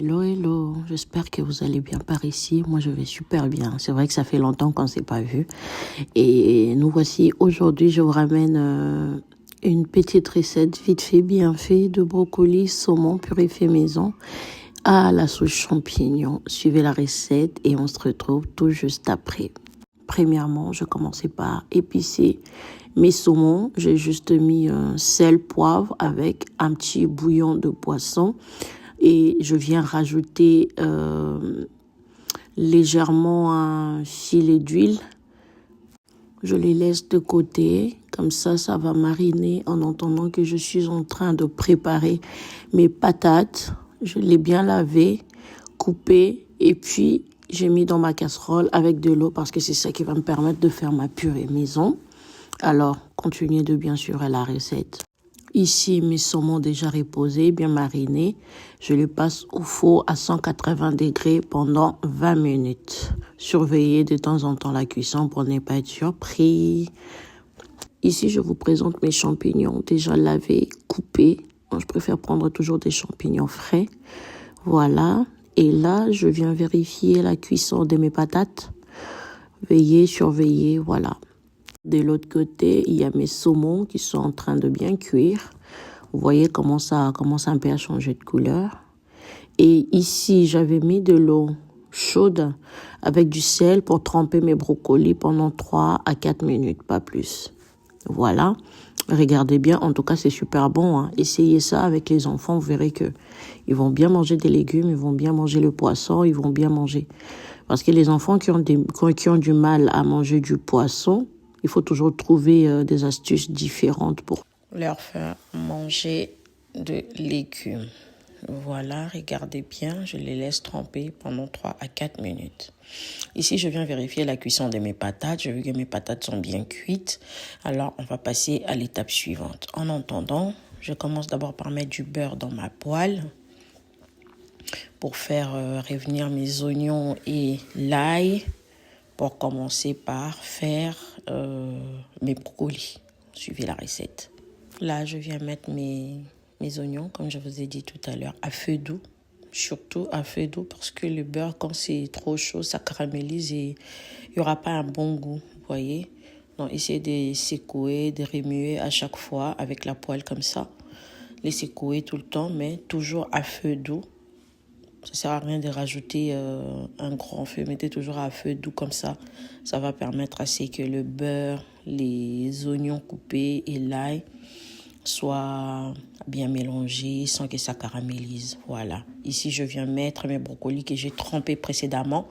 Hello, hello, j'espère que vous allez bien par ici. Moi, je vais super bien. C'est vrai que ça fait longtemps qu'on ne s'est pas vu. Et nous voici aujourd'hui, je vous ramène une petite recette vite fait, bien fait de brocoli, saumon purifié maison à la sauce champignon. Suivez la recette et on se retrouve tout juste après. Premièrement, je commençais par épicer mes saumons. J'ai juste mis sel, poivre avec un petit bouillon de poisson. Et je viens rajouter légèrement un filet d'huile. Je les laisse de côté. Comme ça va mariner en attendant que je suis en train de préparer mes patates. Je les bien lavées, coupées et puis j'ai mis dans ma casserole avec de l'eau parce que c'est ça qui va me permettre de faire ma purée maison. Alors, continuez de bien sûr la recette. Ici, mes saumons déjà reposés, bien marinés. Je les passe au four à 180 degrés pendant 20 minutes. Surveillez de temps en temps la cuisson pour ne pas être surpris. Ici, je vous présente mes champignons déjà lavés, coupés. Moi, je préfère prendre toujours des champignons frais. Voilà. Et là, je viens vérifier la cuisson de mes patates. Veillez, surveillez, voilà. De l'autre côté, il y a mes saumons qui sont en train de bien cuire. Vous voyez comment ça commence un peu à changer de couleur. Et ici, j'avais mis de l'eau chaude avec du sel pour tremper mes brocolis pendant 3 à 4 minutes, pas plus. Voilà. Regardez bien, en tout cas, c'est super bon, hein. Essayez ça avec les enfants, vous verrez que ils vont bien manger des légumes, ils vont bien manger le poisson, ils vont bien manger. Parce que les enfants qui ont du mal à manger du poisson, il faut toujours trouver des astuces différentes pour leur faire manger de légumes. Voilà, regardez bien, je les laisse tremper pendant 3 à 4 minutes. Ici, je viens vérifier la cuisson de mes patates. J'ai vu que mes patates sont bien cuites. Alors, on va passer à l'étape suivante. En attendant, je commence d'abord par mettre du beurre dans ma poêle pour faire revenir mes oignons et l'ail. Pour commencer par faire mes brocolis. Suivez la recette. Là, je viens mettre mes oignons, comme je vous ai dit tout à l'heure, à feu doux. Surtout à feu doux parce que le beurre, quand c'est trop chaud, ça caramélise et il n'y aura pas un bon goût, vous voyez. Donc, essayez de secouer, de remuer à chaque fois avec la poêle comme ça. Les secouer tout le temps, mais toujours à feu doux. Ça ne sert à rien de rajouter un grand feu. Mettez toujours à feu doux comme ça. Ça va permettre à ce que le beurre, les oignons coupés et l'ail soient bien mélangés sans que ça caramélise. Voilà. Ici, je viens mettre mes brocolis que j'ai trempés précédemment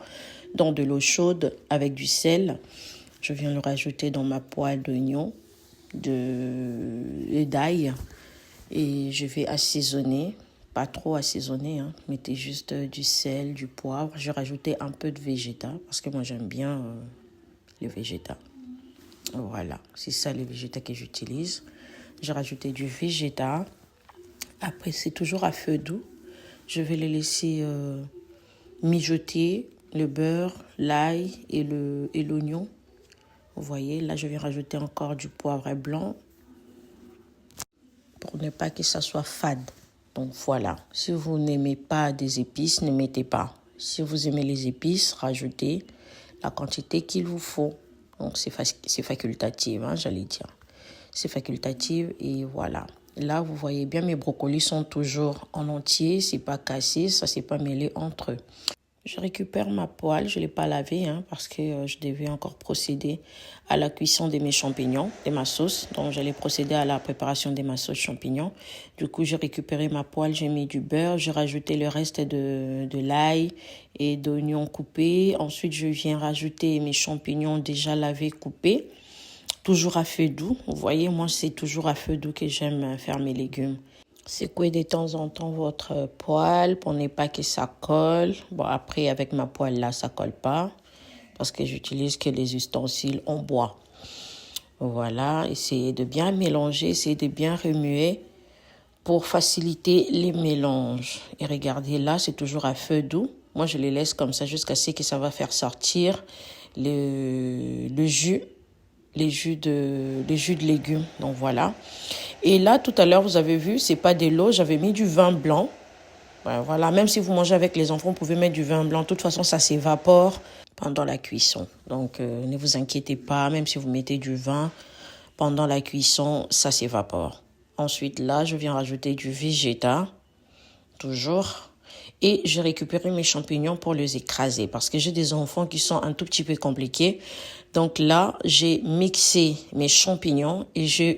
dans de l'eau chaude avec du sel. Je viens le rajouter dans ma poêle d'oignons et d'ail. Et je vais assaisonner. Pas trop assaisonner, hein. Mettez juste du sel, du poivre. Je rajoutais un peu de végéta parce que moi j'aime bien le végéta. Voilà, c'est ça le végéta que j'utilise. J'ai rajouté du végéta. Après, c'est toujours à feu doux. Je vais le laisser mijoter le beurre, l'ail et l'oignon. Vous voyez, là je vais rajouter encore du poivre blanc pour ne pas que ça soit fade. Donc voilà, si vous n'aimez pas des épices, ne mettez pas. Si vous aimez les épices, rajoutez la quantité qu'il vous faut. Donc c'est facultatif, hein, j'allais dire. C'est facultatif et voilà. Là, vous voyez bien, mes brocolis sont toujours en entier. C'est pas cassé, ça s'est pas mêlé entre eux. Je récupère ma poêle, je ne l'ai pas lavée parce que je devais encore procéder à la cuisson de mes champignons, de ma sauce. Donc, j'allais procéder à la préparation de ma sauce champignons. Du coup, j'ai récupéré ma poêle, j'ai mis du beurre, j'ai rajouté le reste de l'ail et d'oignons coupés. Ensuite, je viens rajouter mes champignons déjà lavés, coupés. Toujours à feu doux. Vous voyez, moi, c'est toujours à feu doux que j'aime faire mes légumes. Secouez de temps en temps votre poêle pour ne pas que ça colle. Bon, après, avec ma poêle là, ça colle pas parce que j'utilise que les ustensiles en bois. Voilà, essayez de bien mélanger, essayez de bien remuer pour faciliter les mélanges. Et regardez, là, c'est toujours à feu doux. Moi, je les laisse comme ça jusqu'à ce que ça va faire sortir le jus. Les jus de légumes. Donc voilà. Et là, tout à l'heure, vous avez vu, c'est pas de l'eau. J'avais mis du vin blanc. Ouais, voilà, même si vous mangez avec les enfants, vous pouvez mettre du vin blanc. De toute façon, ça s'évapore pendant la cuisson. Donc, ne vous inquiétez pas, même si vous mettez du vin pendant la cuisson, ça s'évapore. Ensuite, là, je viens rajouter du Vegeta, toujours. Et j'ai récupéré mes champignons pour les écraser parce que j'ai des enfants qui sont un tout petit peu compliqués. Donc là, j'ai mixé mes champignons et je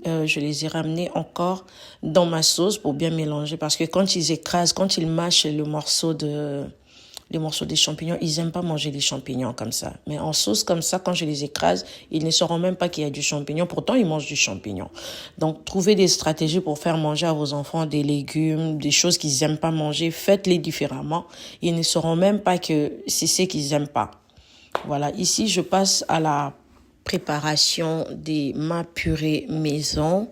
les ai ramenés encore dans ma sauce pour bien mélanger. Parce que quand ils écrasent, quand ils mâchent les morceaux des champignons, ils aiment pas manger les champignons comme ça. Mais en sauce comme ça, quand je les écrase, ils ne sauront même pas qu'il y a du champignon. Pourtant, ils mangent du champignon. Donc, trouvez des stratégies pour faire manger à vos enfants des légumes, des choses qu'ils aiment pas manger. Faites-les différemment. Ils ne sauront même pas que c'est ce qu'ils aiment pas. Voilà, ici, je passe à la préparation ma purée maison.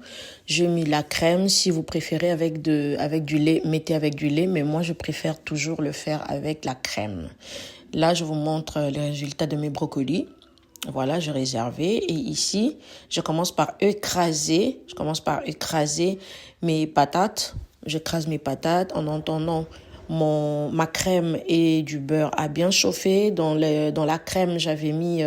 Je mets la crème. Si vous préférez avec du lait, mettez avec du lait. Mais moi, je préfère toujours le faire avec la crème. Là, je vous montre les résultats de mes brocolis. Voilà, j'ai réservé. Et ici, je commence par écraser mes patates. J'écrase mes patates en entendant ma crème et du beurre à bien chauffer. Dans la crème, j'avais mis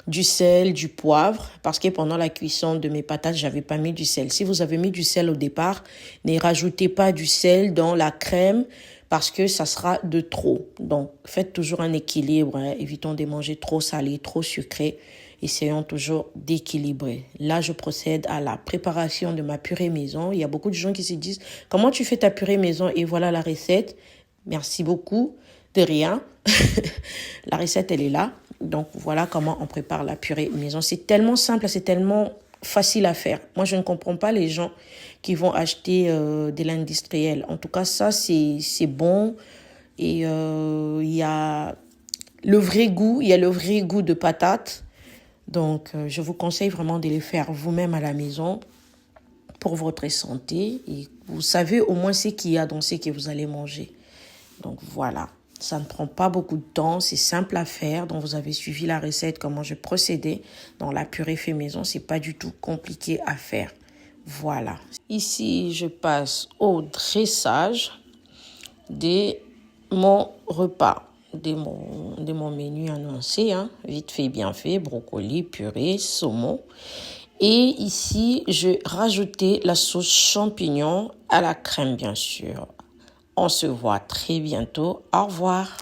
du sel, du poivre, parce que pendant la cuisson de mes patates, j'avais pas mis du sel. Si vous avez mis du sel au départ, ne rajoutez pas du sel dans la crème parce que ça sera de trop. Donc, faites toujours un équilibre. Hein. Évitons de manger trop salé, trop sucré. Essayons toujours d'équilibrer. Là, je procède à la préparation de ma purée maison. Il y a beaucoup de gens qui se disent, comment tu fais ta purée maison? Et voilà la recette. Merci beaucoup. De rien. La recette, elle est là. Donc, voilà comment on prépare la purée maison. C'est tellement simple, c'est tellement facile à faire. Moi, je ne comprends pas les gens qui vont acheter de l'industriel. En tout cas, ça, c'est bon. Et il y a le vrai goût. Il y a le vrai goût de patates. Donc, je vous conseille vraiment de les faire vous-même à la maison pour votre santé. Et vous savez au moins ce qu'il y a dans ce que vous allez manger. Donc, voilà. Ça ne prend pas beaucoup de temps, c'est simple à faire. Donc, vous avez suivi la recette, comment je procédais dans la purée fait maison. C'est pas du tout compliqué à faire. Voilà. Ici, je passe au dressage de mon repas, de mon menu annoncé. Hein. Vite fait, bien fait, brocoli, purée, saumon. Et ici, je rajoutais la sauce champignon à la crème, bien sûr. On se voit très bientôt. Au revoir.